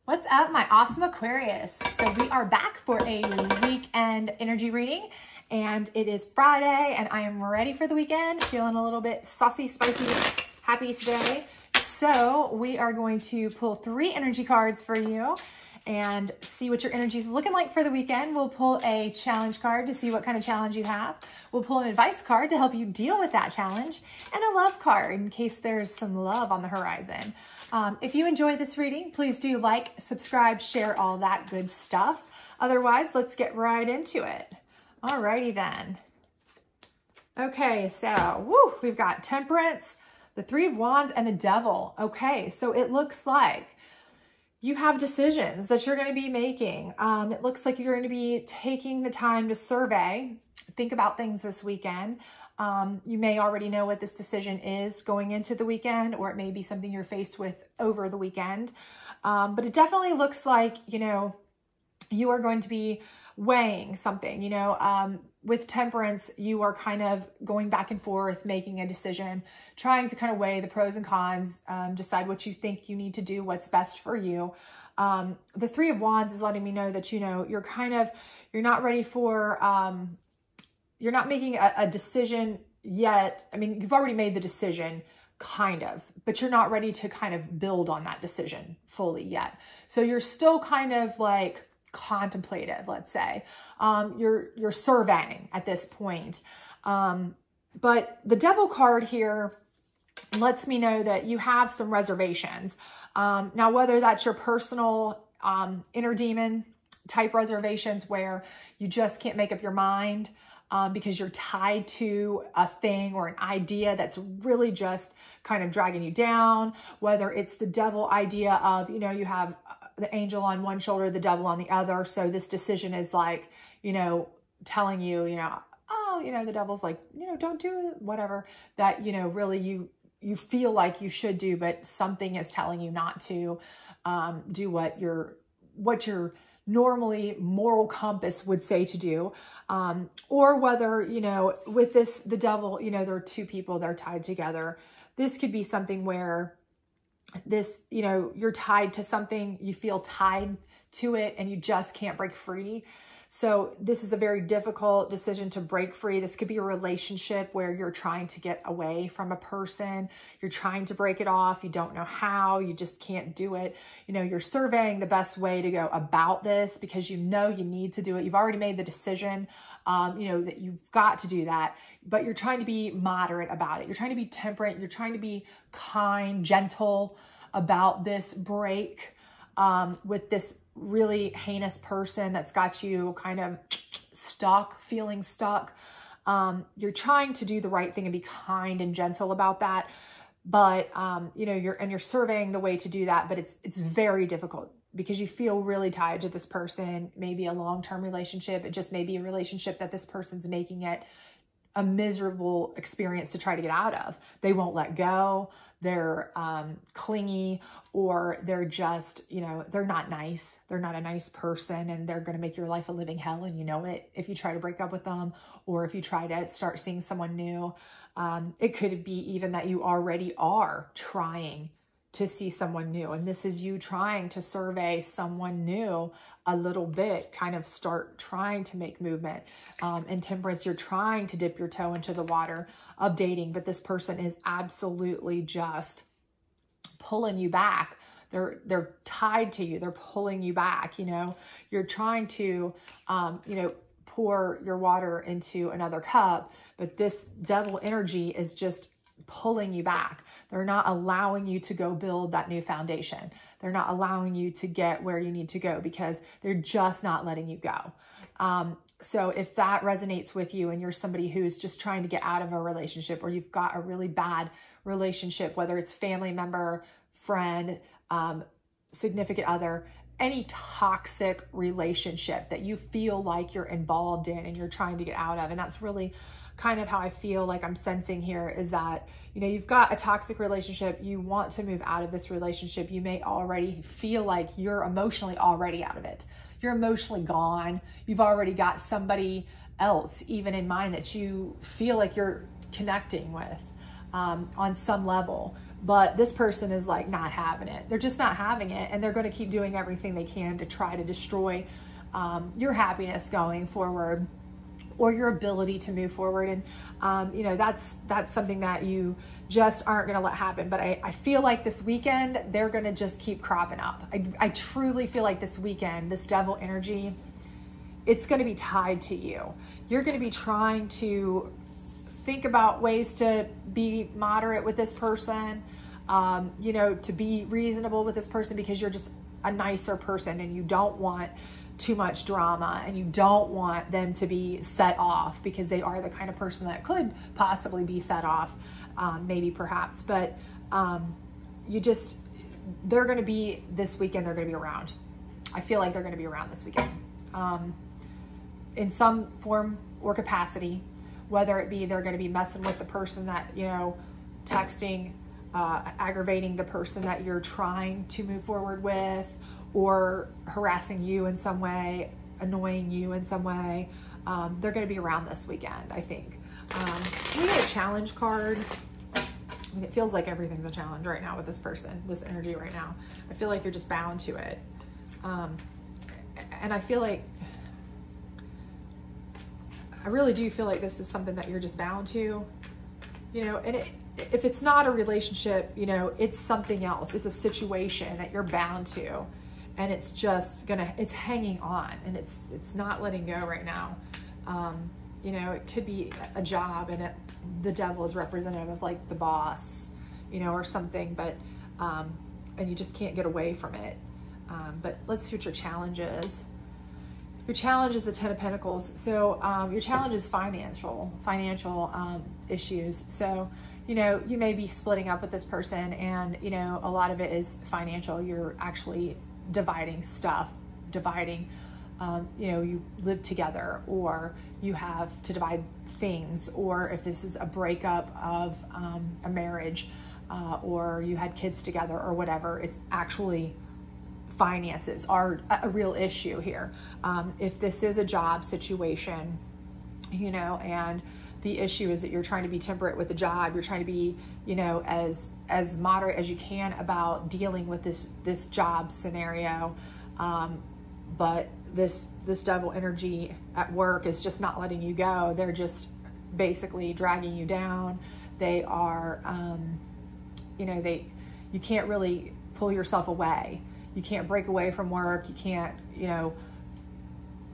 What's up, my awesome Aquarius? So we are back for a weekend energy reading, and it is Friday, and I am ready for the weekend, feeling a little bit saucy, spicy, happy today. So we are going to pull 3 energy cards for you and see what your energy is looking like for the weekend. We'll pull a challenge card to see what kind of challenge you have. We'll pull an advice card to help you deal with that challenge, and a love card in case there's some love on the horizon. If you enjoyed this reading, please do like, subscribe, share, all that good stuff. Otherwise, let's get right into it. Alrighty then. Okay, so we've got Temperance, the 3 of Wands, and the Devil. Okay, so it looks like you have decisions that you're going to be making. It looks like you're going to be taking the time to survey, think about things this weekend. You may already know what this decision is going into the weekend, or it may be something you're faced with over the weekend. But it definitely looks like, you are going to be weighing something, with Temperance, you are kind of going back and forth, making a decision, trying to kind of weigh the pros and cons, decide what you think you need to do, what's best for you. The 3 of Wands is letting me know that, you're not ready for, you're not making a decision yet. I mean, you've already made the decision, kind of, but you're not ready to kind of build on that decision fully yet. So you're still kind of like contemplative, let's say. You're surveying at this point. But the Devil card here lets me know that you have some reservations. Now, whether that's your personal inner demon type reservations where you just can't make up your mind, because you're tied to a thing or an idea that's really just kind of dragging you down, whether it's the devil idea of, you have the angel on one shoulder, the devil on the other. So this decision is like, telling you, the devil's like, don't do it, whatever, that, really you feel like you should do, but something is telling you not to do what your normally moral compass would say to do, or whether, with the devil, there are 2 people that are tied together. This could be something where you're tied to something, you feel tied to it and you just can't break free. So this is a very difficult decision to break free. This could be a relationship where you're trying to get away from a person. You're trying to break it off. You don't know how, you just can't do it. You're surveying the best way to go about this because you need to do it. You've already made the decision, that you've got to do that, but you're trying to be moderate about it. You're trying to be temperate. You're trying to be kind, gentle about this break, with this really heinous person that's got you kind of stuck, feeling stuck. You're trying to do the right thing and be kind and gentle about that. But, you're surveying the way to do that, but it's very difficult because you feel really tied to this person, maybe a long-term relationship. It just may be a relationship that this person's making it a miserable experience to try to get out of. They won't let go. They're clingy, or they're just, they're not nice. They're not a nice person, and they're going to make your life a living hell. And you know it if you try to break up with them, or if you try to start seeing someone new. It could be even that you already are trying to see someone new, and this is you trying to survey someone new a little bit, kind of start trying to make movement. In Temperance, you're trying to dip your toe into the water of dating, but this person is absolutely just pulling you back. They're tied to you. They're pulling you back. You're trying to, pour your water into another cup, but this devil energy is just pulling you back. They're not allowing you to go build that new foundation. They're not allowing you to get where you need to go because they're just not letting you go. So if that resonates with you and you're somebody who's just trying to get out of a relationship, or you've got a really bad relationship, whether it's family member, friend, significant other, any toxic relationship that you feel like you're involved in and you're trying to get out of. And that's really kind of how I feel like I'm sensing here, is that, you've got a toxic relationship. You want to move out of this relationship. You may already feel like you're emotionally already out of it. You're emotionally gone. You've already got somebody else even in mind that you feel like you're connecting with on some level. but this person is like not having it. They're just not having it, and they're going to keep doing everything they can to try to destroy your happiness going forward, or your ability to move forward. And you know, that's something that you just aren't going to let happen. But I feel like this weekend they're going to just keep cropping up. I truly feel like this weekend, this devil energy, it's going to be tied to you. You're going to be trying to think about ways to be moderate with this person, you know, to be reasonable with this person, because you're just a nicer person and you don't want too much drama, and you don't want them to be set off, because they are the kind of person that could possibly be set off, maybe perhaps, but they're going to be, this weekend they're going to be around. I feel like they're going to be around this weekend in some form or capacity, whether it be they're going to be messing with the person that, you know, texting, aggravating the person that you're trying to move forward with, or harassing you in some way, annoying you in some way. They're going to be around this weekend, I think. We get a challenge card. I mean, it feels like everything's a challenge right now with this person, this energy right now. I feel like you're just bound to it. And I feel like, I really do feel like this is something that you're just bound to, you know, and if it's not a relationship, you know, it's something else. It's a situation that you're bound to, and it's just it's hanging on, and it's not letting go right now. You know, it could be a job, and the devil is representative of like the boss, you know, or something, but, and you just can't get away from it. But let's see what your challenge is. Your challenge is the 10 of Pentacles. So your challenge is financial issues. So, you know, you may be splitting up with this person, and, you know, a lot of it is financial. You're actually dividing stuff, you know, you live together, or you have to divide things, or if this is a breakup of a marriage, or you had kids together or whatever, it's actually finances are a real issue here. If this is a job situation, you know, and the issue is that you're trying to be temperate with the job, you're trying to be, you know, as moderate as you can about dealing with this job scenario, but this devil energy at work is just not letting you go. They're just basically dragging you down. They are, you know, you can't really pull yourself away. You can't break away from work. You can't, you know,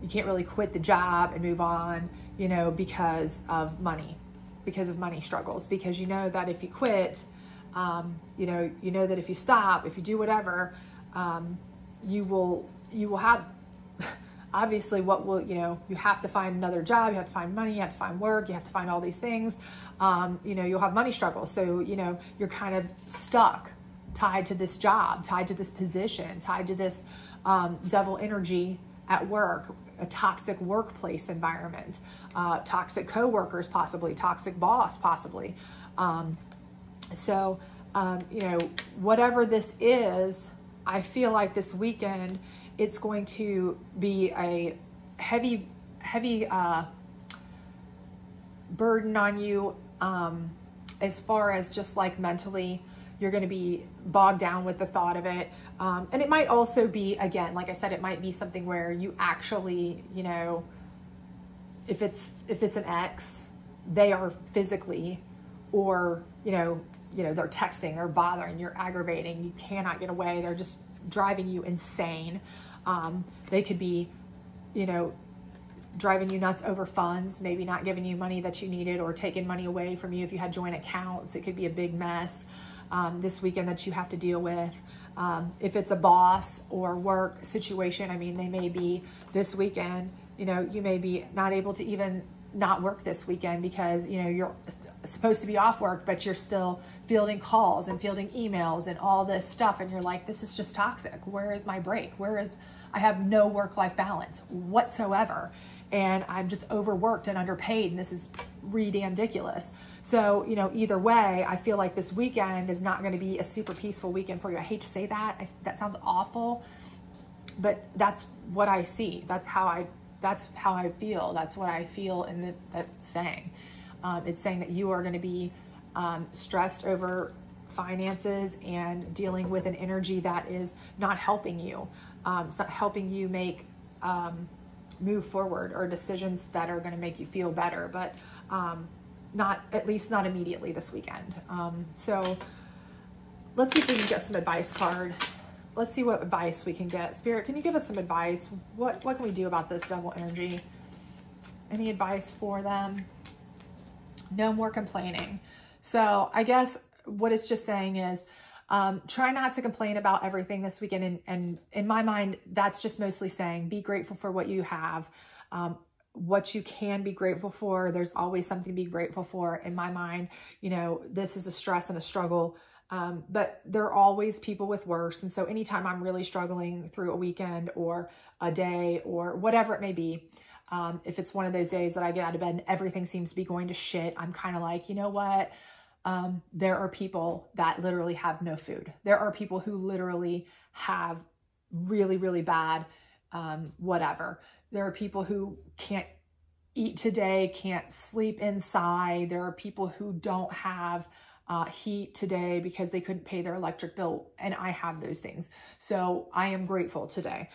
you can't really quit the job and move on, you know, because of money struggles, because you know that if you quit, you know that if you stop, if you do whatever, you will have, obviously what will, you know, you have to find another job, you have to find money, you have to find work, you have to find all these things. You know, you'll have money struggles. So, you know, you're kind of stuck, tied to this job, tied to this position, tied to this devil energy at work, a toxic workplace environment, toxic coworkers, possibly toxic boss, possibly. So, you know, whatever this is, I feel like this weekend it's going to be a heavy burden on you, as far as just like mentally. You're going to be bogged down with the thought of it. And it might also be, again, like I said, it might be something where you actually, you know, if it's an ex, they are physically, or, you know, they're texting, they're bothering, you're aggravating, you cannot get away. They're just driving you insane. They could be, you know, driving you nuts over funds, maybe not giving you money that you needed, or taking money away from you if you had joint accounts. It could be a big mess this weekend that you have to deal with. If it's a boss or work situation, I mean, they may be this weekend, you know, you may be not able to even not work this weekend because, you know, you're supposed to be off work, but you're still fielding calls and fielding emails and all this stuff. And you're like, this is just toxic. Where is my break? I have no work-life balance whatsoever. And I'm just overworked and underpaid, and this is ridiculous. So, you know, either way, I feel like this weekend is not going to be a super peaceful weekend for you. I hate to say that. That sounds awful, but that's what I see. That's how I feel. That's what I feel in that saying. It's saying that you are going to be stressed over finances and dealing with an energy that is not helping you. It's not helping you make, move forward, or decisions that are going to make you feel better, but at least not immediately this weekend. So let's see if we can get some advice card. Let's see what advice we can get. Spirit, can you give us some advice? What can we do about this devil energy? Any advice for them? No more complaining. So I guess what it's just saying is, try not to complain about everything this weekend. And in my mind, that's just mostly saying, be grateful for what you have, what you can be grateful for. There's always something to be grateful for. In my mind, you know, this is a stress and a struggle, but there are always people with worse. And so anytime I'm really struggling through a weekend or a day or whatever it may be, if it's one of those days that I get out of bed and everything seems to be going to shit, I'm kind of like, you know what? There are people that literally have no food. There are people who literally have really, really bad, whatever. There are people who can't eat today, can't sleep inside. There are people who don't have heat today because they couldn't pay their electric bill. And I have those things. So I am grateful today.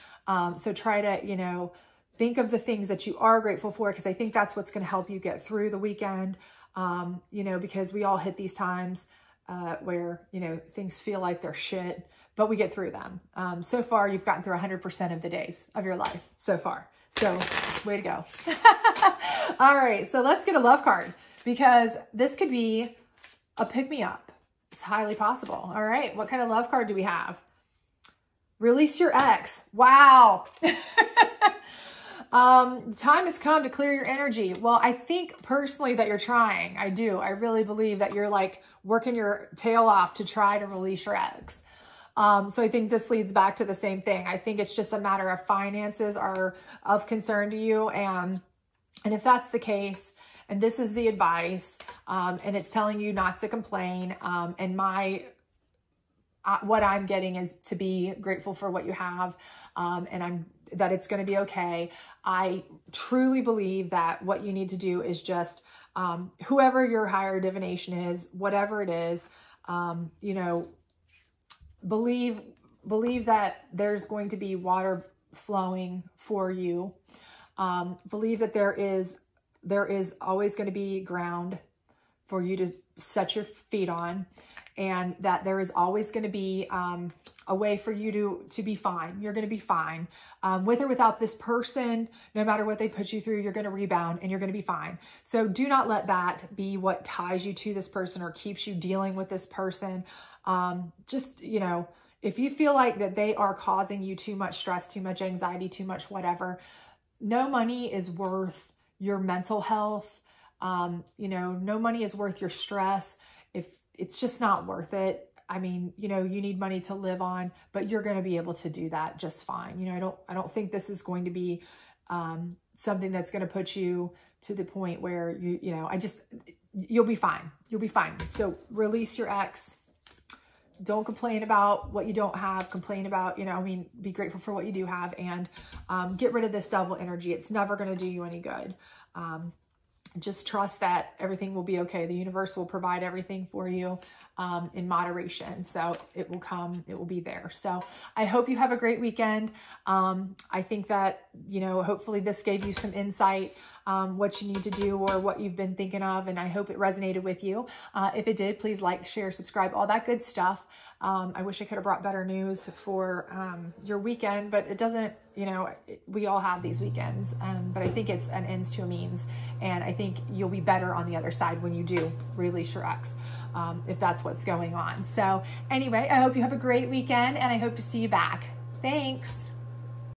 So try to, you know, think of the things that you are grateful for, because I think that's what's going to help you get through the weekend. You know, because we all hit these times where, you know, things feel like they're shit, but we get through them. So far, you've gotten through 100% of the days of your life so far. So way to go. All right. So let's get a love card, because this could be a pick-me-up. It's highly possible. All right. What kind of love card do we have? Release your ex. Wow. Time has come to clear your energy. Well, I think personally that you're trying. I do. I really believe that you're like working your tail off to try to release your ex. So I think this leads back to the same thing. I think it's just a matter of finances are of concern to you. And if that's the case, and this is the advice, and it's telling you not to complain, and what I'm getting is to be grateful for what you have, and that it's going to be okay. I truly believe that what you need to do is just, whoever your higher divination is, whatever it is, you know, believe that there's going to be water flowing for you. Believe that there is always going to be ground for you to set your feet on, and that there is always going to be a way for you to be fine. You're going to be fine. With or without this person, no matter what they put you through, you're going to rebound and you're going to be fine. So do not let that be what ties you to this person or keeps you dealing with this person. Just, you know, if you feel like that they are causing you too much stress, too much anxiety, too much whatever, no money is worth your mental health. You know, no money is worth your stress. If it's just not worth it. I mean, you know, you need money to live on, but you're going to be able to do that just fine. You know, I don't think this is going to be, something that's going to put you to the point where you know, you'll be fine. You'll be fine. So release your ex. Don't complain about what you don't have. Complain about, you know, I mean, be grateful for what you do have, and, get rid of this devil energy. It's never going to do you any good. Just trust that everything will be okay. The universe will provide everything for you in moderation. So it will come, it will be there. So I hope you have a great weekend. I think that, you know, hopefully this gave you some insight, what you need to do or what you've been thinking of. And I hope it resonated with you. If it did, please like, share, subscribe, all that good stuff. I wish I could have brought better news for your weekend, but it doesn't, you know, we all have these weekends, but I think it's an ends to a means. And I think you'll be better on the other side when you do release your ex, if that's what's going on. So anyway, I hope you have a great weekend, and I hope to see you back. Thanks.